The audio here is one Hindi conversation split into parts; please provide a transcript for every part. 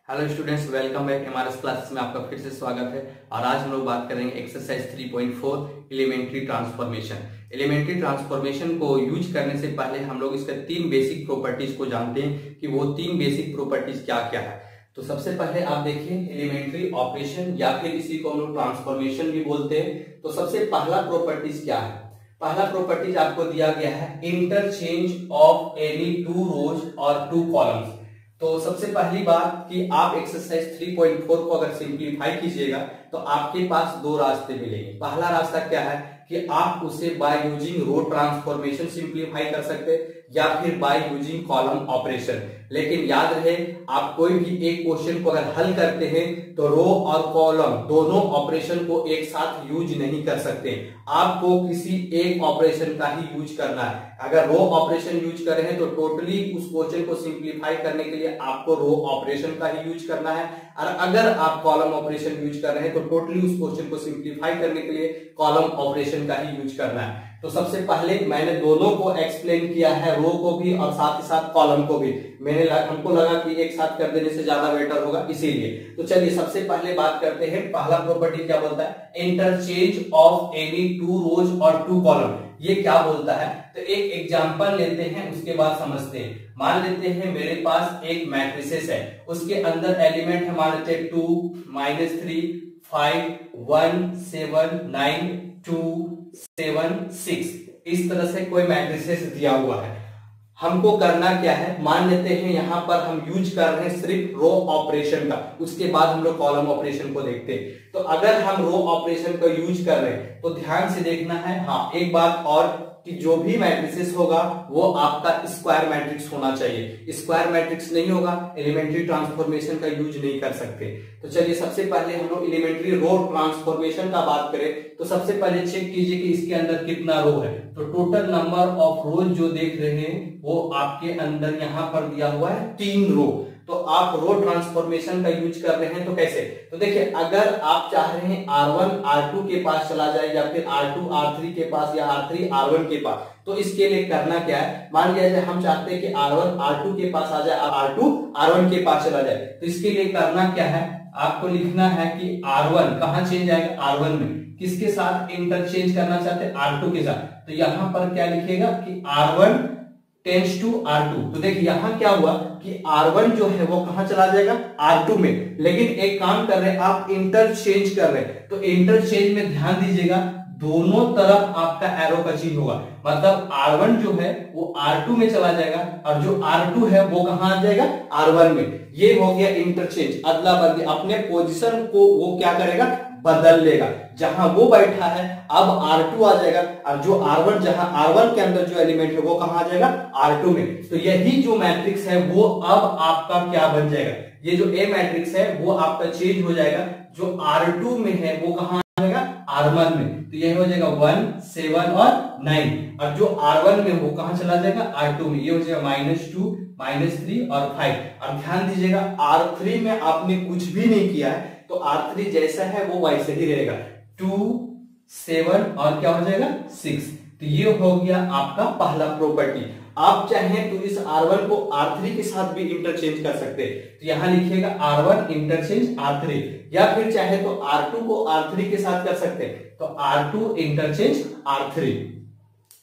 Hello students, welcome back. MRS classes में आपका फिर से स्वागत है। और आज हम लोग बात करेंगे exercise 3.4 elementary transformation. Elementary transformation को यूज करने से पहले हम लोग इसके तीन बेसिक प्रॉपर्टीज को जानते हैं कि वो तीन बेसिक प्रॉपर्टीज क्या क्या है। तो सबसे पहले आप देखिए एलिमेंट्री ऑपरेशन या फिर इसी को हम लोग ट्रांसफॉर्मेशन भी बोलते हैं। तो सबसे पहला प्रॉपर्टीज क्या है? पहला प्रॉपर्टीज आपको दिया गया है interchange of any two rows और टू कॉलम्स। तो सबसे पहली बात कि आप एक्सरसाइज 3.4 को अगर सिंप्लीफाई कीजिएगा तो आपके पास दो रास्ते मिलेंगे। पहला रास्ता क्या है कि आप उसे by using row transformation simplify कर सकते या फिर बाय यूजिंग कॉलम ऑपरेशन। लेकिन याद रहे, आप कोई भी एक क्वेश्चन को अगर हल करते हैं तो रो और कॉलम दोनों ऑपरेशन को एक साथ यूज नहीं कर सकते। आपको किसी एक ऑपरेशन का ही यूज करना है। अगर रो ऑपरेशन यूज कर रहे हैं तो टोटली उस क्वेश्चन को सिंप्लीफाई करने के लिए आपको रो ऑपरेशन का ही यूज करना है। और अगर आप कॉलम ऑपरेशन यूज कर रहे हैं तो टोटली उस क्वेश्चन को सिंप्लीफाई करने के लिए कॉलम ऑपरेशन का ही यूज करना है। तो सबसे पहले मैंने दोनों को एक्सप्लेन किया है, रो को भी और साथ ही साथ कॉलम को भी। हमको लगा कि एक साथ कर देने से ज्यादा बेटर होगा, इसीलिए। तो चलिए सबसे पहले बात करते हैं। पहला प्रॉपर्टी क्या बोलता है? Interchange of any two rows और टू कॉलम। ये क्या बोलता है? तो एक एग्जांपल लेते हैं, उसके बाद समझते हैं। मान लेते हैं मेरे पास एक मैट्रिसेस है, उसके अंदर एलिमेंट है, मान लेते हैं 2, -3, 5, 1, 7, 9, 2, 7, 6। इस तरह से कोई मैट्रिसेस दिया हुआ है। हमको करना क्या है? मान लेते हैं यहां पर हम यूज कर रहे हैं सिर्फ रो ऑपरेशन का, उसके बाद हम लोग कॉलम ऑपरेशन को देखते हैं। तो अगर हम रो ऑपरेशन का यूज कर रहे हैं तो ध्यान से देखना है। हाँ, एक बात और कि जो भी मैट्रिसेस होगा वो आपका स्क्वायर मैट्रिक्स होना चाहिए। स्क्वायर मैट्रिक्स नहीं होगा, एलिमेंट्री ट्रांसफॉर्मेशन का यूज नहीं कर सकते। तो चलिए सबसे पहले हम लोग एलिमेंट्री रो ट्रांसफॉर्मेशन का बात करें तो सबसे पहले चेक कीजिए कि इसके अंदर कितना रो है। तो टोटल नंबर ऑफ रोज जो देख रहे हैं वो आपके अंदर यहां पर दिया हुआ है 3 रो। तो आप रो ट्रांसफॉर्मेशन का यूज कर रहे हैं तो कैसे? तो देखिए, अगर आप चाह रहे हैं R1 R2 के पास चला जाए या फिर R2 R3 के पास या R3 R1 के पास, तो इसके लिए करना क्या है? मान लिया जाए हम चाहते हैं कि R1 R2 के पास आ जाए, R2 R1 के पास चला जाए। तो इसके लिए करना क्या है? आपको लिखना है कि R1 कहां चेंज आएगा? R1 में। किसके साथ इंटरचेंज करना चाहते हैं? R2 के साथ। तो यहां पर क्या लिखेगा कि R1 टेंस टू R2। तो देखिए यहां क्या हुआ कि R1 जो है वो कहां चला जाएगा? R2 में। लेकिन एक काम कर रहे हैं, आप इंटरचेंज कर रहे हैं। तो इंटरचेंज में ध्यान दीजिएगा, दोनों तरफ आपका एरो का चिन्ह होगा। मतलब R1 जो है वो R2 में चला जाएगा और जो R2 है वो कहां आ जाएगा? R1 में। ये हो गया इंटरचेंज, अदला बदली। अपने पोजीशन को वो क्या करेगा? बदल लेगा। जहां वो बैठा है अब R2 आ जाएगा और जो R1, जहां R1 के अंदर जो एलिमेंट है वो कहां आ जाएगा? R2 में। तो यही जो मैट्रिक्स है वो अब आपका क्या बन जाएगा? ये जो A मैट्रिक्स है वो आपका चेंज हो जाएगा। जो R2 में है वो कहां आ जाएगा? R1 में। तो यह हो जाएगा 1, 7 और 9। और जो R1 में वो कहां चला जाएगा? R2 में। ये हो जाएगा -2, -3 और 5। और ध्यान दीजिएगा R3 में आपने कुछ भी नहीं किया है, तो R3 जैसा है वो वैसे ही रहेगा। 2, 7 और क्या हो जाएगा? 6। तो ये हो गया आपका पहला प्रॉपर्टी। आप चाहें तो इस R1 को R3 के साथ भी इंटरचेंज कर सकते हैं। तो यहां लिखिएगा R1 इंटरचेंज R3, या फिर चाहे तो R2 को R3 के साथ कर सकते हैं। तो R2 इंटरचेंज R3।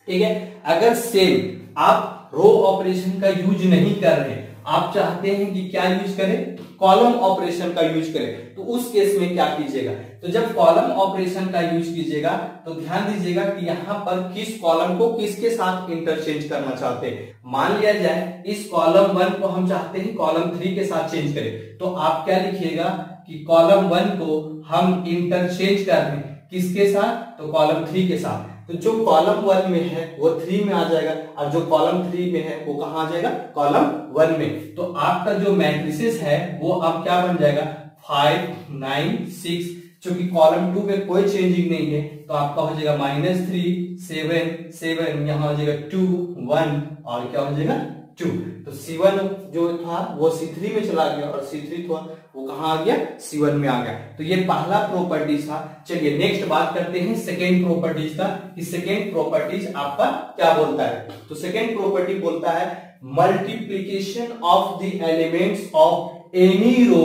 ठीक है। अगर सेम आप रो ऑपरेशन का यूज नहीं कर रहे, आप चाहते हैं कि क्या यूज करें? कॉलम ऑपरेशन का यूज करें, तो उस केस में क्या कीजिएगा? तो जब कॉलम ऑपरेशन का यूज कीजिएगा तो ध्यान दीजिएगा कि यहां पर किस कॉलम को किसके साथ इंटरचेंज करना चाहते हैं। मान लिया जाए इस कॉलम 1 को हम चाहते हैं कॉलम 3 के साथ चेंज करें, तो आप क्या लिखिएगा कि कॉलम 1 को हम इंटरचेंज कर रहे हैं किसके साथ? तो कॉलम 3 के साथ। तो जो कॉलम 1 में है वो 3 में आ जाएगा और जो कॉलम 3 में है वो कहां आ जाएगा? कॉलम 1 में। तो आपका जो मैट्रिसेस है वो अब क्या बन जाएगा? 5, 9, 6। क्योंकि कॉलम 2 में कोई चेंजिंग नहीं है तो आपका हो जाएगा -3, 7, 7, यहां हो जाएगा 2, 1 और क्या हो जाएगा? 2। तो C1 जो था वो C3 में चला गया और C3 था वो कहां आ गया? C1 में आ गया। तो ये पहला प्रॉपर्टीज था। चलिए नेक्स्ट बात करते हैं सेकेंड प्रॉपर्टीज का, कि सेकेंड प्रॉपर्टीज आपका क्या बोलता है। तो सेकेंड प्रॉपर्टी बोलता है multiplication of the elements of any row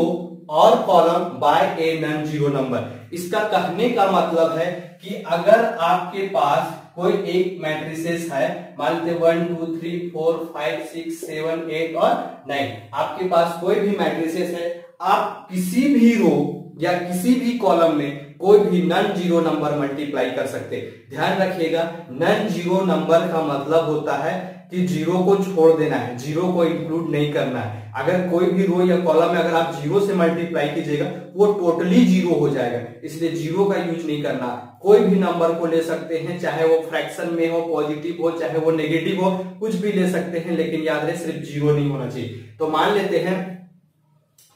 और column by a non zero number. इसका कहने का मतलब है कि अगर आपके पास कोई एक मैट्रिसेस है, मान लेते 1 2 3 4 5 6 7 8 और 9, आपके पास कोई भी मैट्रिसेस है, आप किसी भी रो या किसी भी कॉलम में कोई भी नॉन जीरो नंबर मल्टीप्लाई कर सकते। ध्यान रखिएगा, नॉन जीरो नंबर का मतलब होता है कि जीरो को छोड़ देना है, जीरो को इंक्लूड नहीं करना है। अगर कोई भी रो या कॉलम में अगर आप जीरो से मल्टीप्लाई कीजिएगा वो टोटली जीरो हो जाएगा, इसलिए जीरो का यूज नहीं करना। कोई भी नंबर को ले सकते हैं, चाहे वो फ्रैक्शन में हो, पॉजिटिव हो, चाहे वो नेगेटिव हो, कुछ भी ले सकते हैं, लेकिन याद रहे सिर्फ जीरो नहीं होना चाहिए। तो मान लेते हैं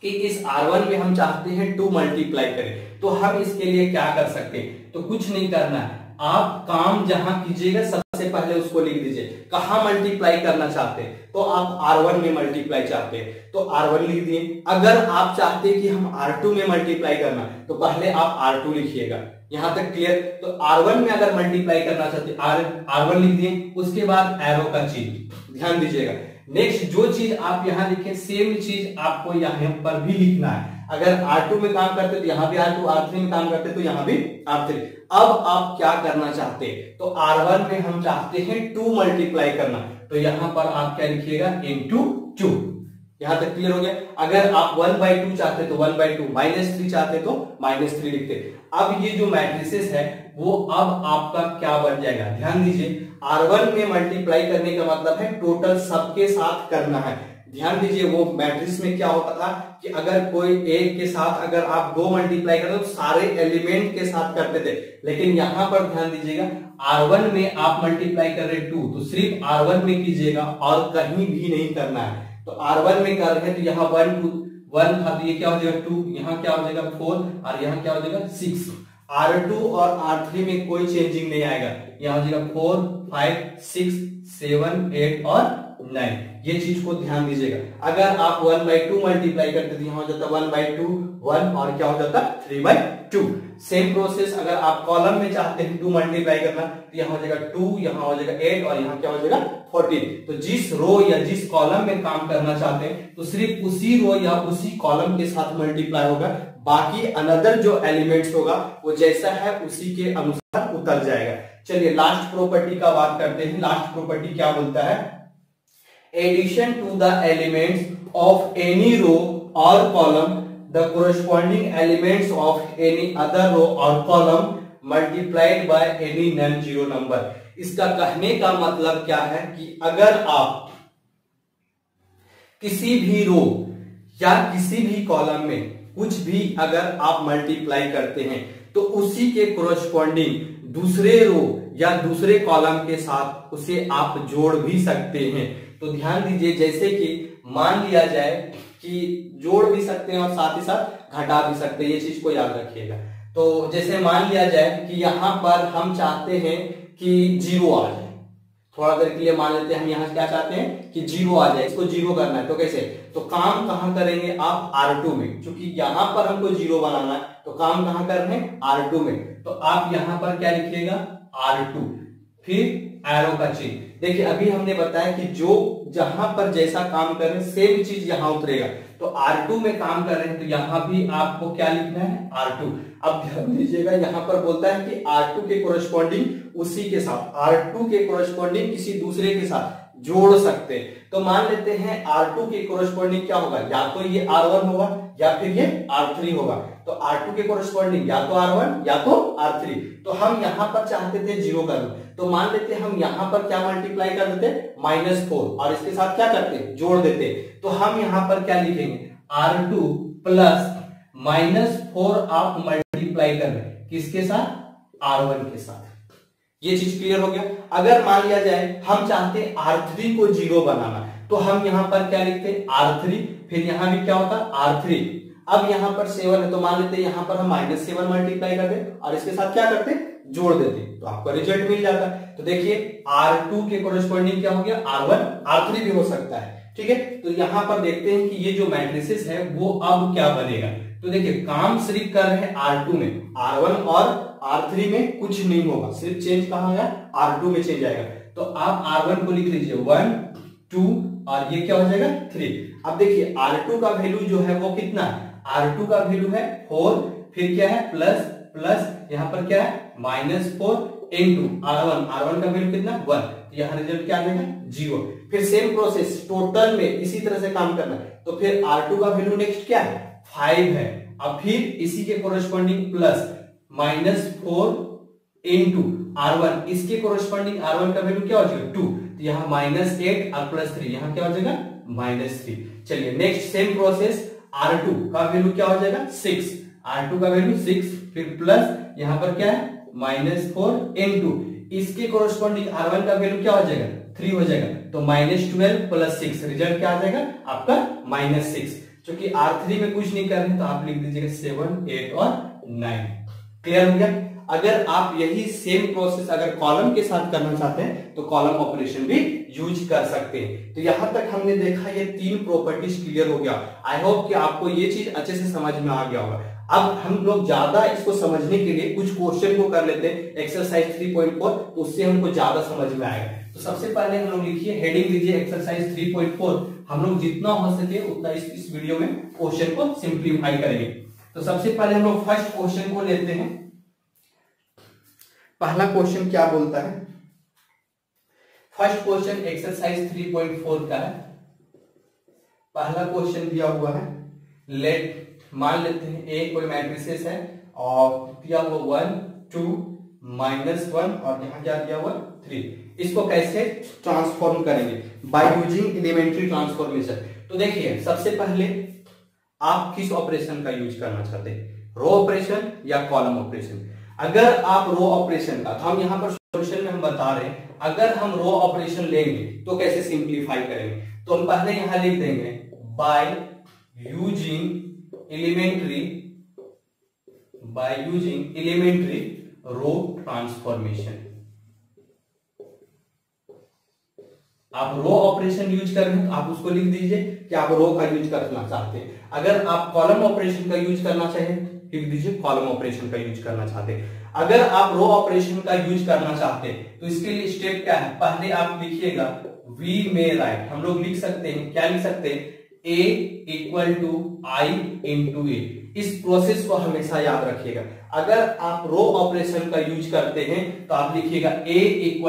कि इस R1 में हम चाहते हैं 2 मल्टीप्लाई करें, तो हम इसके लिए क्या कर सकते हैं? तो कुछ नहीं करना है, आप काम जहां कीजिएगा सबसे पहले उसको लिख दीजिए। कहां मल्टीप्लाई करना चाहते हैं? तो आप R1 में मल्टीप्लाई चाहते हैं तो R1 लिख दिए। अगर आप चाहते हैं कि हम R2 में मल्टीप्लाई करना, तो पहले आप R2 लिखिएगा। यहां तक क्लियर? तो R1 में अगर मल्टीप्लाई करना चाहते R1 लिख दिए, उसके बाद एरो का चिन्ह ध्यान दीजिएगा। नेक्स्ट जो चीज आप यहां लिखे सेम चीज आपको यहां पर भी लिखना है। अगर R2 में काम करते तो यहां भी R2, R3 में काम करते तो यहां भी R3। अब आप क्या करना चाहते हैं? तो R1 में हम चाहते हैं 2 मल्टीप्लाई करना, तो यहां पर आप क्या लिखिएगा? इंटू 2। यहां तक क्लियर हो गया? अगर आप 1/2 चाहते तो 1/2, -3 चाहते तो -3 लिखते। अब ये जो मैट्रिसेस है वो अब आपका क्या बन जाएगा? ध्यान दीजिए, R1 में मल्टीप्लाई करने का मतलब है टोटल सबके साथ करना है। ध्यान दीजिए, वो मैट्रिक्स में क्या होता था कि अगर कोई एक के साथ अगर आप 2 मल्टीप्लाई करते तो सारे एलिमेंट के साथ करते थे, लेकिन यहां पर ध्यान दीजिएगा R1 में आप मल्टीप्लाई कर रहे 2, तो सिर्फ R1 में कीजिएगा और कहीं भी नहीं करना है। तो R1 में कर रहे हैं तो यहाँ 1 था तो ये क्या हो जाएगा 2, यहाँ क्या हो जाएगा 4 और यहाँ क्या हो जाएगा 6। R2 और R3 में कोई चेंजिंग नहीं आएगा, यहाँ हो जाएगा 4 5 6 7 8 और 9। ये चीज को ध्यान दीजिएगा। अगर आप 1/2 मल्टीप्लाई करते तो यहाँ हो जाता 1/2 1 और क्या हो जाता 3/2। सेम प्रोसेस अगर आप कॉलम में चाहते हैं 2 मल्टीप्लाई करना तो यहाँ हो जाएगा 2, यहाँ हो जाएगा 8 और यहाँ क्या हो जाएगा 14। तो जिस रो या जिस कॉलम में काम करना चाहते हैं तो सिर्फ उसी रो या उसी कॉलम के साथ मल्टीप्लाई होगा, बाकी अनदर जो एलिमेंट्स होगा वो जैसा है उसी के अनुसार उतर जाएगा। चलिए लास्ट प्रॉपर्टी का बात करते हैं। लास्ट प्रॉपर्टी क्या बोलता है? Addition to the elements of any row और column the corresponding elements of any other row or column multiplied by any non-zero number। इसका कहने का मतलब क्या है कि अगर आप किसी भी रो या किसी भी कॉलम में कुछ भी अगर आप मल्टीप्लाई करते हैं तो उसी के कोरस्पॉन्डिंग दूसरे रो या दूसरे कॉलम के साथ उसे आप जोड़ भी सकते हैं। तो ध्यान दीजिए, जैसे कि मान लिया जाए कि जोड़ भी सकते हैं और साथ ही साथ घटा भी सकते हैं, ये चीज को याद रखिएगा। तो जैसे मान लिया जाए कि यहाँ पर हम चाहते हैं कि 0 आ जाए, थोड़ा देर के लिए मान लेते हैं हम यहाँ क्या चाहते हैं कि 0 आ जाए, इसको 0 करना है। तो कैसे? तो काम कहां करेंगे आप? R2 में, क्योंकि यहां पर हमको 0 बनाना है तो काम कहां कर रहे हैं? R2 में। तो आप यहां पर क्या लिखिएगा? R2, फिर एरो का चिन्ह। देखिए अभी हमने बताया कि जो जहां पर जैसा काम कर रहे हैं सेम चीज यहां उतरेगा। तो R2 में काम कर रहे हैं तो यहां भी आपको क्या लिखना है? R2। अब ध्यान दीजिएगा, यहां पर बोलता है कि R2 के कोरस्पॉन्डिंग उसी के साथ, R2 के कोरस्पॉन्डिंग किसी दूसरे के साथ जोड़ सकते हैं। तो मान लेते हैं R2 के कोरस्पॉन्डिंग क्या होगा? या तो ये R1 होगा या फिर ये R3 होगा। तो R2 के कोरस्पॉन्डिंग या तो R1 या तो R3। तो हम यहां पर चाहते थे 0 करना, तो मान लेते हम यहां पर क्या मल्टीप्लाई कर देते? -4 और इसके साथ क्या करते? जोड़ देते। तो हम यहां पर क्या लिखेंगे? R2 प्लस -4 आप मल्टीप्लाई कर रहे हैं किसके साथ? R1 के साथ। ये चीज क्लियर हो गया। अगर मान लिया जाए हम चाहते हैं R3 को 0 बनाना, तो हम यहां पर क्या लिखते? R3, फिर यहां भी क्या होता? R3। अब यहां पर 7 है तो मान लेते हैं यहां पर हम -7 मल्टीप्लाई करते और इसके साथ क्या करते? जोड़ देते, तो आपका रिजल्ट मिल जाता है। तो देखिए R2 के कोरस्पॉन्डिंग क्या हो गया? R1, R3 भी हो सकता है, ठीक है। तो यहां पर देखते हैं कि ये जो मैट्रिसेस है वो अब क्या बनेगा। तो देखिए काम सिर्फ कर रहे हैं R2 में, R1 और R3 में कुछ नहीं होगा, सिर्फ चेंज कहां आया? R2 में चेंज आएगा। तो आप R1 को लिख लीजिए 1 2 और ये क्या हो जाएगा 3। अब देखिए R2 का वैल्यू जो है वो कितना है, R2 का वैल्यू है 4, फिर क्या है प्लस प्लस यहाँ पर क्या है -4 इंटू R1 का वैल्यू कितना 1, तो यहाँ रिजल्ट क्या आ जाएगा 0। फिर सेम प्रोसेस टोटल में इसी तरह से काम करना है, तो फिर R2 का वैल्यू नेक्स्ट क्या है 5 है। अब फिर इसी के कोरोस्पोंडिंग प्लस -4 इंटू R1, इसके कोरोस्पोंडिंग R1 का वैल्यू क्या हो जाएगा 2, तो यहाँ -8 और +3, यहाँ क्या हो जाएगा -3। चलिए नेक्स्ट सेम प्रोसेस R2 का वैल्यू क्या हो जाएगा 6, R2 का वैल्यू 6, फिर प्लस यहाँ पर क्या है -4 इंटू इसके कोरोस्पोंडिंग R1 का वैल्यू क्या हो जाएगा 3 हो जाएगा, तो -12 + 6 रिजल्ट क्या आ जाएगा आपका -6। क्योंकि R3 में कुछ नहीं कर रहे तो आप लिख दीजिएगा 7, 8 और 9। क्लियर हो गया। अगर आप यही सेम प्रोसेस अगर कॉलम के साथ करना चाहते हैं तो कॉलम ऑपरेशन भी यूज कर सकते हैं। तो यहां तक हमने देखा ये 3 प्रॉपर्टीज क्लियर हो गया। आई होप कि आपको ये चीज अच्छे से समझ में आ गया होगा। अब हम लोग ज्यादा इसको समझने के लिए कुछ क्वेश्चन को कर लेते हैं एक्सरसाइज 3.4, तो उससे हमको ज्यादा समझ में आएगा। तो सबसे पहले हम लोग लिखिए, हेडिंग लीजिए एक्सरसाइज 3.4। हम लोग जितना हो सके उतना इस वीडियो में क्वेश्चन को सिंप्लीफाई करेंगे। तो सबसे पहले हम लोग फर्स्ट क्वेश्चन को लेते हैं। पहला क्वेश्चन क्या बोलता है, फर्स्ट क्वेश्चन एक्सरसाइज 3.4 का है। पहला क्वेश्चन दिया हुआ है, लेट मान लेते हैं ए कोई मैट्रिसेस है और दिया हुआ 1 2 -1 और यहाँ क्या दिया हुआ 3। इसको कैसे ट्रांसफॉर्म करेंगे बाय यूजिंग एलिमेंट्री ट्रांसफॉर्मेशन। तो देखिए सबसे पहले आप किस ऑपरेशन का यूज करना चाहते हैं, रो ऑपरेशन या कॉलम ऑपरेशन। अगर आप रो ऑपरेशन का, तो हम यहाँ पर सॉल्यूशन में हम बता रहे हैं, अगर हम रो ऑपरेशन लेंगे तो कैसे सिंप्लीफाई करेंगे। तो हम पहले यहां लिख देंगे by using elementary row transformation. आप रो ऑपरेशन यूज कर रहे हैं तो आप उसको लिख दीजिए कि आप रो का यूज करना चाहते हैं। अगर आप कॉलम ऑपरेशन का यूज करना चाहें लिख दीजिए कॉलम ऑपरेशन का यूज करना चाहते हैं। अगर आप रो ऑपरेशन का यूज करना चाहते हैं तो इसके लिए स्टेप क्या है, पहले आप लिखिएगा वी में राइट। हम लोग लिख सकते हैं, क्या लिख सकते हैं, A = I × A। इस प्रोसेस को हमेशा याद रखिएगा। अगर आप रो ऑपरेशन का यूज करते हैं तो आप लिखिएगा A =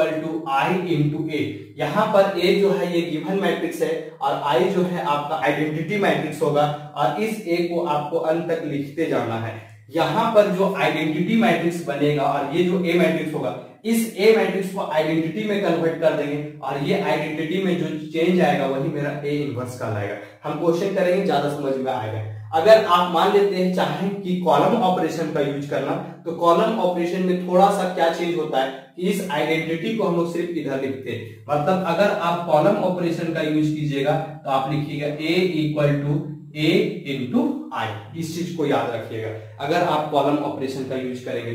I × A। यहां पर A जो है ये गिवन मैट्रिक्स है और I जो है आपका आइडेंटिटी मैट्रिक्स होगा और इस A को आपको अंत तक लिखते जाना है। यहां पर जो आइडेंटिटी मैट्रिक्स बनेगा और ये जो A मैट्रिक्स होगा, इस A मैट्रिक्स को आइडेंटिटी में कन्वर्ट कर देंगे और ये आइडेंटिटी में जो चेंज आएगा वही मेरा A इनवर्स कहलाएगा। हम क्वेश्चन करेंगे, ज्यादा समझ में आएगा। अगर आप मान लेते हैं चाहें कि कॉलम ऑपरेशन का यूज करना, तो कॉलम ऑपरेशन में थोड़ा सा क्या चेंज होता है कि इस आइडेंटिटी को हम लोग सिर्फ इधर लिखते हैं। मतलब अगर आप कॉलम ऑपरेशन का यूज कीजिएगा तो आप लिखिएगा A = A × I। इस चीज को याद रखिएगा अगर आप कॉलम ऑपरेशन का यूज करेंगे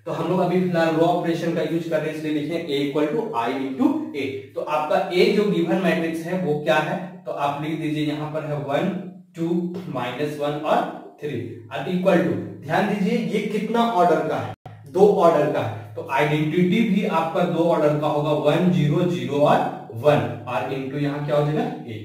तो हम लोग अभी फिलहाल रो ऑपरेशन का यूज कर रहे हैं, इसलिए लिखें A = I × A। तो आपका A जो गिवन मैट्रिक्स है वो क्या है, तो आप लिख दीजिए यहाँ पर है 1 2 -1 और 3 और इक्वल टू, ध्यान दीजिए ये कितना ऑर्डर का है, 2 ऑर्डर का है। तो आइडेंटिटी भी आपका 2 ऑर्डर का होगा, 1 0 0 और 1 और इनटू यहाँ क्या हो जाएगा A।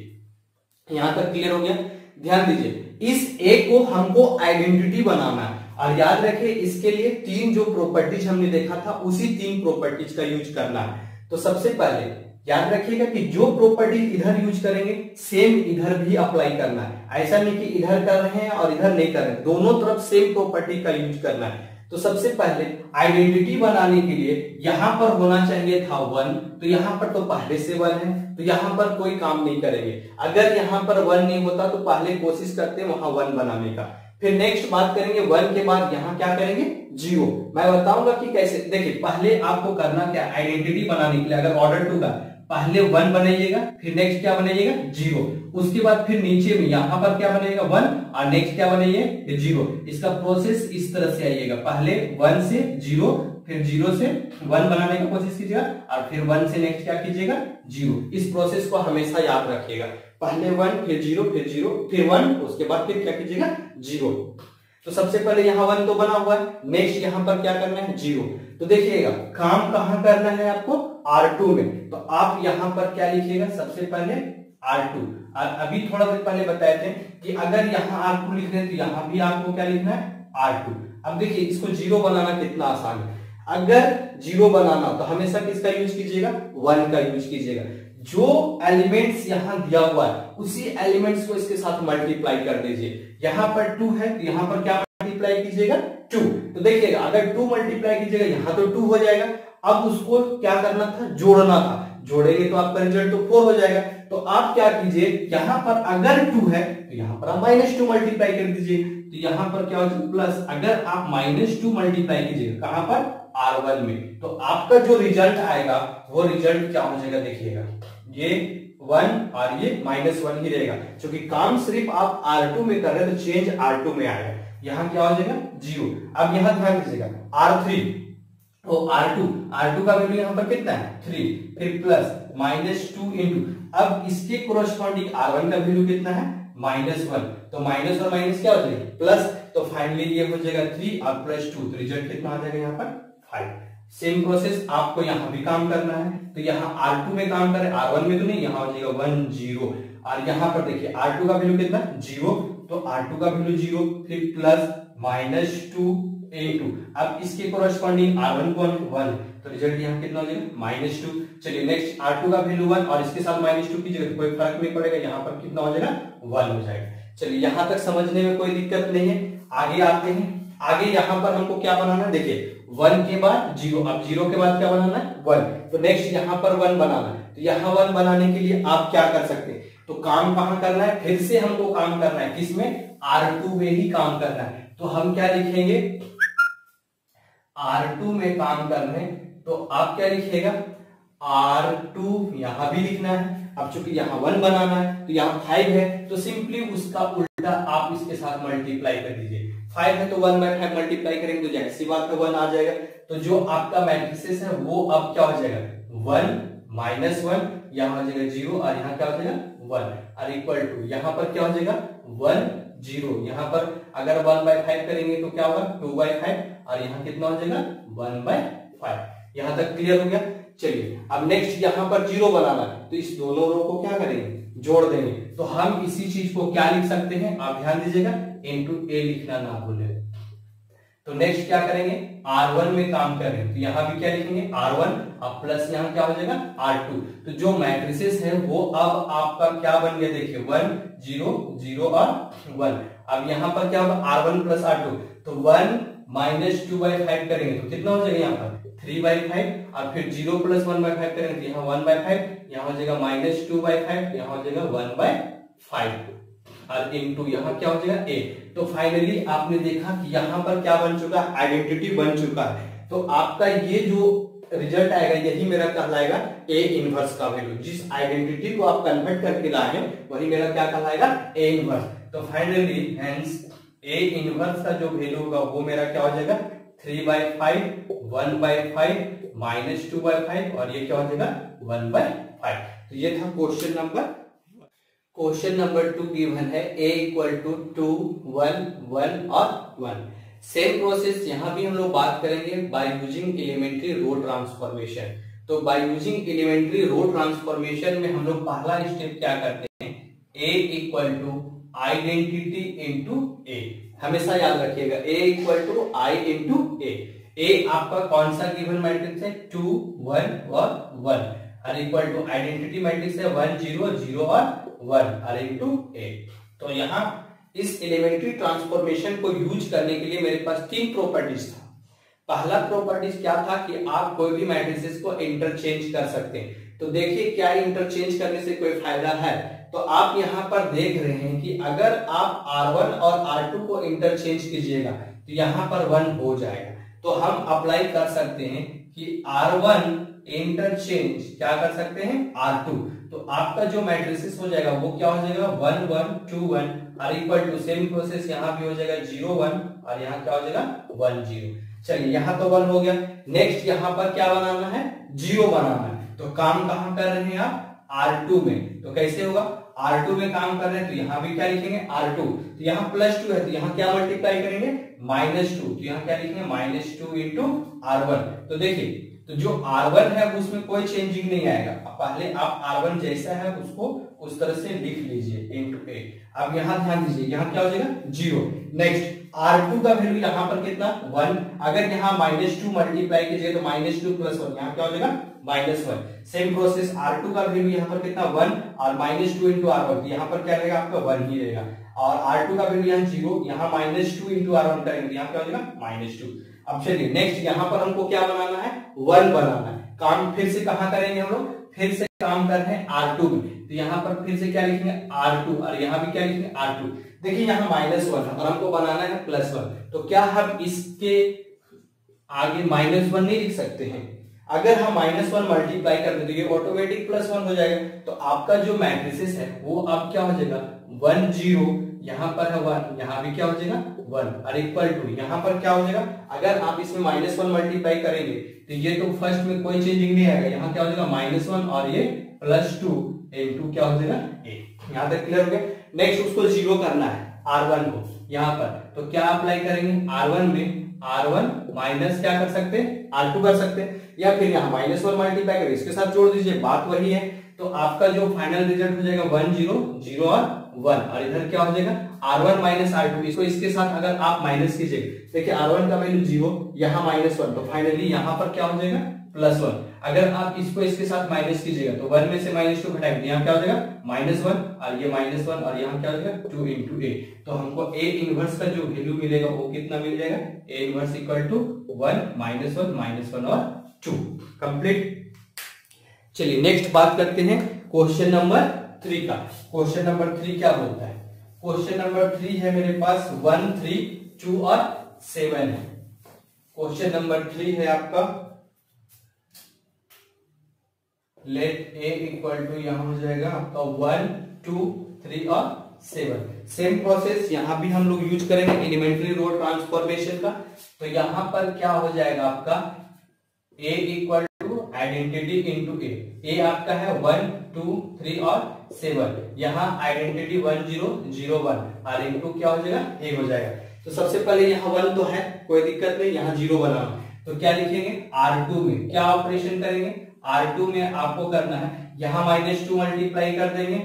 यहां तक क्लियर हो गया। ध्यान दीजिए इस A को हमको आइडेंटिटी बनाना है और याद रखिए इसके लिए 3 जो प्रॉपर्टीज हमने देखा था उसी 3 प्रॉपर्टीज का यूज करना है। तो सबसे पहले याद रखिएगा कि जो प्रॉपर्टी इधर यूज करेंगे सेम इधर भी अप्लाई करना है। ऐसा नहीं कि इधर कर रहे हैं और इधर नहीं कर रहे हैं, दोनों तरफ सेम प्रॉपर्टी का यूज करना है। तो सबसे पहले आइडेंटिटी बनाने के लिए यहां पर होना चाहिए था 1, तो यहां पर तो पहले से 1 है, तो यहां पर कोई काम नहीं करेंगे। अगर यहां पर 1 नहीं होता तो पहले कोशिश करते हैं वहां 1 बनाने का। फिर नेक्स्ट बात करेंगे 1 के बाद यहां क्या करेंगे 0। मैं बताऊंगा कि कैसे। देखिए पहले आपको करना क्या, आइडेंटिटी बनाने के लिए अगर ऑर्डर 2 का पहले 1 बनाइएगा, फिर नेक्स्ट क्या बनाइएगा 0, उसके बाद फिर नीचे में यहां पर क्या बनाइएगा 1 और नेक्स्ट क्या बनाइए 0। इसका प्रोसेस इस तरह से आइएगा, पहले 1 से 0, फिर 0 से 1 बनाने की कोशिश कीजिएगा और फिर 1 से नेक्स्ट क्या कीजिएगा 0। इस प्रोसेस को हमेशा याद रखिएगा, पहले 1 फिर 0 फिर 0 फिर 1, उसके बाद फिर क्या कीजिएगा 0। तो सबसे पहले यहाँ 1 तो बना हुआ है, नेक्स्ट यहाँ पर क्या करना है 0। तो देखिएगा काम कहां करना है आपको, R2 में, तो आप यहां पर क्या लिखिएगा, सबसे पहले R2। और अभी थोड़ा देर पहले बताए थे कि अगर यहाँ R2 लिख रहे हैं तो यहाँ भी आपको क्या लिखना है, R2। अब देखिए इसको जीरो बनाना कितना आसान है। अगर जीरो बनाना तो हमेशा किसका यूज कीजिएगा, 1 का यूज कीजिएगा। जो एलिमेंट्स यहां दिया हुआ है उसी एलिमेंट्स को इसके साथ मल्टीप्लाई कर दीजिए। यहां पर 2 है तो यहां पर क्या मल्टीप्लाई कीजिएगा, 2। तो देखिएगा अगर 2 मल्टीप्लाई कीजिएगा यहां तो 2 हो जाएगा। अब उसको क्या करना था, जोड़ना था, जोड़ेंगे तो आपका रिजल्ट तो 4 हो जाएगा। तो आप क्या कीजिए, यहां पर अगर 2 है तो यहां पर आप -2 मल्टीप्लाई कर दीजिए, तो यहां पर क्या हो जाएगा प्लस। अगर आप -2 मल्टीप्लाई कीजिएगा कहां पर, R1 में, तो आपका जो रिजल्ट आएगा वो रिजल्ट क्या हो जाएगा, देखिएगा ये 1 और ये -1 ही रहेगा, क्योंकि काम सिर्फ आप R2 में कर रहे हैं तो चेंज R2 में आएगा। यहां क्या हो जाएगा 0। अब यहां ध्यान दीजिएगा R3 तो R2 का वैल्यू यहां पर कितना है 3, फिर प्लस -2 इंटू, अब इसके कोरोस्पॉन्डिंग R1 का वैल्यू कितना है -1, तो माइनस और माइनस क्या हो जाएगा प्लस, तो फाइनली ये हो जाएगा 3 और +2, तो रिजल्ट कितना आ जाएगा यहाँ पर 5। सेम प्रोसेस आपको यहाँ भी काम करना है, तो यहाँ R2 में काम करें, R1 में तो नहीं, यहाँ हो जाएगा 1 0, और यहाँ पर देखिए R2 का वैल्यू कितना 0, तो R2 का वैल्यू 0, फिर प्लस -2 इंटू, अब इसके कोरोस्पॉन्डिंग R1 को 1, तो रिजल्ट यहाँ कितना हो जाएगा -2। चलिए नेक्स्ट R2 का वैल्यू 1 और इसके साथ -2 कीजिएगा कोई फर्क नहीं पड़ेगा, यहाँ पर कितना हो जाएगा 1 हो जाएगा। चलिए यहाँ तक समझने में कोई दिक्कत नहीं है। आगे आते हैं, आगे यहाँ पर हमको क्या बनाना है, देखिए 1 के बाद 0, अब 0 के बाद क्या बनाना है 1, तो नेक्स्ट यहाँ पर 1 बनाना है। तो यहाँ 1 बनाने के लिए आप क्या कर सकते हैं, तो काम कहाँ करना है, फिर से हमको काम करना है किसमें, R2 में ही काम करना है। तो हम क्या लिखेंगे, R2 में काम कर रहे हैं तो आप क्या लिखिएगा R2, यहां भी लिखना है। अब चूंकि यहाँ 1 बनाना है तो यहाँ 5 है, तो सिंपली उसका उल्टा आप इसके साथ मल्टीप्लाई कर दीजिए। 5 है तो 1/5 मल्टीप्लाई करेंगे तो जाहिर सी बात है 1 आ जाएगा। तो जो आपका मैट्रिसेस है वो अब क्या हो जाएगा 1 -1, यहाँ हो जाएगा 0 और यहाँ क्या हो जाएगा 1 और इक्वल टू, यहाँ पर क्या हो जाएगा 1 0, यहाँ पर अगर 1/5 करेंगे तो क्या होगा 2/5 और यहाँ कितना हो जाएगा 1/5। यहाँ तक क्लियर हो गया। चलिए अब नेक्स्ट यहाँ पर 0 बनाना है, तो इस दोनों रो को क्या करेंगे जोड़ देंगे। तो हम इसी चीज को क्या लिख सकते हैं, आप ध्यान दीजिएगा इनटू a लिखना ना भूलें। तो नेक्स्ट क्या करेंगे, R1 में काम कर रहे हैं तो यहाँ भी क्या लिखेंगे R1 अब प्लस यहाँ क्या हो जाएगा R2। तो जो मैट्रिसेस है वो अब आपका क्या बन गया, देखिए 1 0 0 और 1। अब यहाँ पर क्या होगा R1 प्लस R2, तो 1 -2/5 करेंगे तो कितना हो जाएगा यहाँ पर 3/5 और फिर 0 + 1/5 करेंगे तो यहाँ 1/5, यहाँ हो जाएगा -2/5, यहाँ हो जाएगा 1/5 और इनटू यहाँ क्या हो जाएगा a। तो फाइनली आपने देखा कि यहाँ पर क्या बन चुका है, आइडेंटिटी बन चुका है। तो आपका ये जो रिजल्ट आएगा यही मेरा कहलाएगा a इनवर्स का वैल्यू। जिस आइडेंटिटी को आप कन्वर्ट करके लाए हैं वही मेरा क्या कहलाएगा a इनवर्स। तो फाइनली हेंस a इनवर्स का जो वैल्यू होगा वो मेरा क्या हो जाएगा 3/5 1/5 -2/5 और ये क्या हो जाएगा 1/5। तो ये था क्वेश्चन नंबर 2 गिवन है a = 2 1 1 और 1। सेम प्रोसेस यहाँ भी हम लोग बात करेंगे by using elementary row transformation. तो by using elementary row transformation में हम लोग पहला स्टेप क्या करते हैं, a = आइडेंटिटी इंटू a। हमेशा याद रखिएगा a = I into a। a आपका कौन सा गिवन मैट्रिक्स है 2 1 और 1 और इक्वल टू आइडेंटिटी मैट्रिक्स है 1 0 0 और 1 और इनटू a। तो यहाँ इस एलिमेंट्री ट्रांसफॉर्मेशन को यूज करने के लिए मेरे पास 3 प्रॉपर्टीज था। पहला प्रॉपर्टीज क्या था कि आप कोई भी मैट्रिसेस को इंटरचेंज कर सकते हैं। तो देखिए क्या इंटरचेंज करने से कोई फायदा है, तो आप यहाँ पर देख रहे हैं कि अगर आप R1 और R2 को इंटरचेंज कीजिएगा तो यहाँ पर 1 हो जाएगा। तो हम अप्लाई कर सकते हैं कि R1 इंटरचेंज क्या कर सकते हैं R2, तो आपका जो मैट्रिसेस हो जाएगा वो क्या हो जाएगा 1 1 2 1 और इक्वल टू सेम प्रोसेस यहाँ भी हो जाएगा 0 1 और यहाँ क्या हो जाएगा 1 0। चलिए यहाँ तो 1 हो गया। नेक्स्ट यहाँ पर क्या बनाना है 0 बनाना है। तो काम कहाँ कर रहे हैं आप R2 में, तो कैसे होगा R2 में काम कर रहे हैं तो यहाँ भी क्या लिखेंगे R2, तो यहाँ +2 है तो यहाँ क्या मल्टीप्लाई करेंगे -2, तो यहाँ क्या लिखेंगे -2 इंटू R1। तो देखिए तो जो R1 है उसमें कोई चेंजिंग नहीं आएगा। पहले आप R1 जैसा है उसको उस तरह से लिख लीजिए इनटू A। अब यहाँ ध्यान दीजिए, यहाँ क्या हो जाएगा 0। नेक्स्ट R2 का वैल्यू यहाँ पर कितना 1, अगर यहाँ -2 मल्टीप्लाई कीजिए तो -2 + 1 यहाँ क्या हो जाएगा -1। सेम प्रोसेस R2 का वैल्यू यहाँ पर कितना 1 और -2 × R1 यहाँ पर क्या रहेगा आपका 1 ही रहेगा। और R2 का वैल्यू यहाँ 0, यहाँ -2 × R1 करेंगे यहाँ क्या हो जाएगा -2। अब चलिए नेक्स्ट यहाँ पर हमको क्या बनाना है 1 बनाना है। काम फिर से कहाँ करेंगे हम लोग, फिर से काम कर रहे हैं R2 में, तो यहाँ पर फिर से क्या लिखेंगे R2 और यहाँ भी क्या लिखेंगे R2। देखिए यहाँ -1 है और हमको बनाना है +1, तो क्या हम इसके आगे -1 नहीं लिख सकते हैं? अगर हम -1 मल्टीप्लाई कर दें तो ये ऑटोमेटिक +1 हो जाएगा। तो आपका जो मैट्रिसेस है वो अब क्या हो जाएगा 1 0, यहाँ पर है 1, यहाँ भी क्या हो जाएगा 1 और इक्वल टू यहाँ पर क्या हो जाएगा, अगर आप इसमें -1 मल्टीप्लाई करेंगे तो ये तो फर्स्ट में कोई चेंजिंग नहीं आएगा, यहाँ क्या हो जाएगा -1 और ये +2 * क्या हो जाएगा a। यहाँ तक क्लियर हो गया। नेक्स्ट उसको 0 करना है R1 को यहाँ पर, तो क्या अप्लाई करेंगे R1 में R1 माइनस क्या कर सकते हैं R2 कर सकते हैं, या फिर यहाँ -1 मल्टीप्लाई करें इसके साथ जोड़ दीजिए, बात वही है। तो आपका जो फाइनल रिजल्ट हो जाएगा 1 0 0 और 1 और इधर क्या हो जाएगा R1 - R2। इसको इसके साथ अगर आप माइनस कीजिए, देखिए R1 का वैल्यू 0, यहाँ -1, तो फाइनली यहाँ पर क्या हो जाएगा +1। अगर आप इसको इसके साथ माइनस कीजिएगा तो 1 में से -2 घटाएंगे, यहाँ क्या हो जाएगा -1 और ये -1 और यहाँ क्या हो जाएगा 2 × A। तो हमको A इनवर्स का जो वैल्यू मिलेगा वो कितना मिल जाएगा, A इनवर्स = 1 -1 -1 और 2। कंप्लीट। चलिए नेक्स्ट बात करते हैं क्वेश्चन नंबर 3 का। क्वेश्चन नंबर 3 क्या बोलता है? क्वेश्चन नंबर 3 है मेरे पास 1 3 2 और 7 है। क्वेश्चन नंबर 3 है आपका लेट A = यहां हो जाएगा आपका 1 2 3 और 7। सेम प्रोसेस यहां भी हम लोग यूज करेंगे एलिमेंट्री रो ट्रांसफॉर्मेशन का। तो यहां पर क्या हो जाएगा आपका A = आइडेंटिटी इनटू A आपका है 1 2 3 और 7, यहाँ आइडेंटिटी 1 0 0 1 और इनटू क्या हो जाएगा A हो जाएगा। तो सबसे पहले यहाँ 1 तो है, कोई दिक्कत नहीं, यहाँ 0 बनाना, तो क्या लिखेंगे R2 में क्या ऑपरेशन करेंगे, R2 में आपको करना है यहाँ -2 मल्टीप्लाई कर देंगे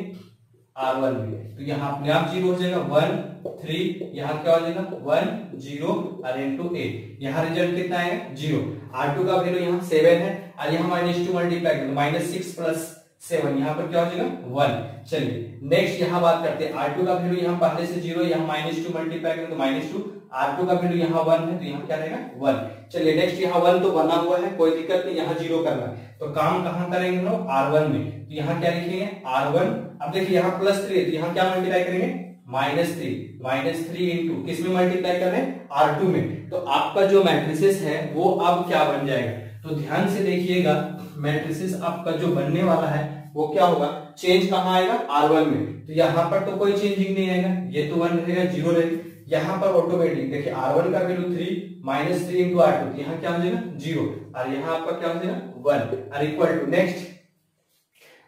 R1 में, तो यहाँ अपने आप 0 हो जाएगा 1 3, यहाँ क्या हो जाएगा 1 0 और इनटू A, यहाँ रिजल्ट कितना आएगा 0। R2 का वैल्यू यहाँ 7 है और यहाँ -2 मल्टीप्लाई करें -6 + 7, यहाँ पर क्या हो जाएगा 1। चलिए नेक्स्ट यहाँ बात करते हैं R2 का वैल्यू यहाँ पहले से 0, यहाँ -2 मल्टीप्लाई करें तो -2, R2 का वैल्यू यहाँ 1 है तो यहाँ क्या रहेगा 1। चलिए नेक्स्ट यहाँ 1 तो बना हुआ है, कोई दिक्कत नहीं, यहाँ 0 करना है, तो काम कहाँ करेंगे हम लोग R1 में, तो यहाँ क्या लिखेंगे R1। अब देखिए यहाँ +3 है तो यहाँ क्या मल्टीप्लाई करेंगे -3 इंटू किस में मल्टीप्लाई कर रहे हैं R2 में। तो आपका जो मैट्रिसेस है वो अब क्या बन जाएगा, तो ध्यान से देखिएगा मैट्रिसेस आपका जो बनने वाला है वो क्या होगा, चेंज कहाँ आएगा R1 में, तो यहाँ पर तो कोई चेंजिंग नहीं आएगा, ये तो 1 रहेगा 0 रहेगा, यहाँ पर ऑटोमेटिक देखिए R1 का वैल्यू 3 -3 × R2, यहाँ क्या हो जाएगा 0 और यहाँ आपका क्या हो जाएगा 1 और इक्वल टू नेक्स्ट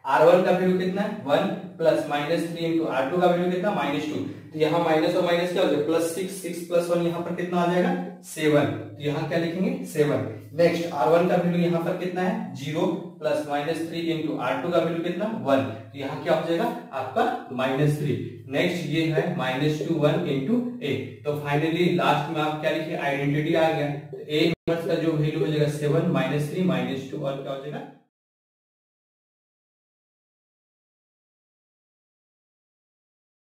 R1 का वैल्यू कितना है 1 प्लस -3 × R2 का वैल्यू कितना -2, तो यहाँ माइनस और माइनस क्या हो जाएगा +6 6 + 1 यहाँ पर कितना आ जाएगा 7, तो यहाँ क्या लिखेंगे 7। नेक्स्ट R1 का वैल्यू यहाँ पर कितना है 0 प्लस -3 × R2 का वैल्यू कितना 1, तो यहाँ क्या हो जाएगा आपका -3। नेक्स्ट ये है -2 1 × A, तो फाइनली लास्ट में आप क्या लिखिए आइडेंटिटी आ गया, तो A इनवर्स का जो वैल्यू हो जाएगा 7 -3 -2 और क्या हो जाएगा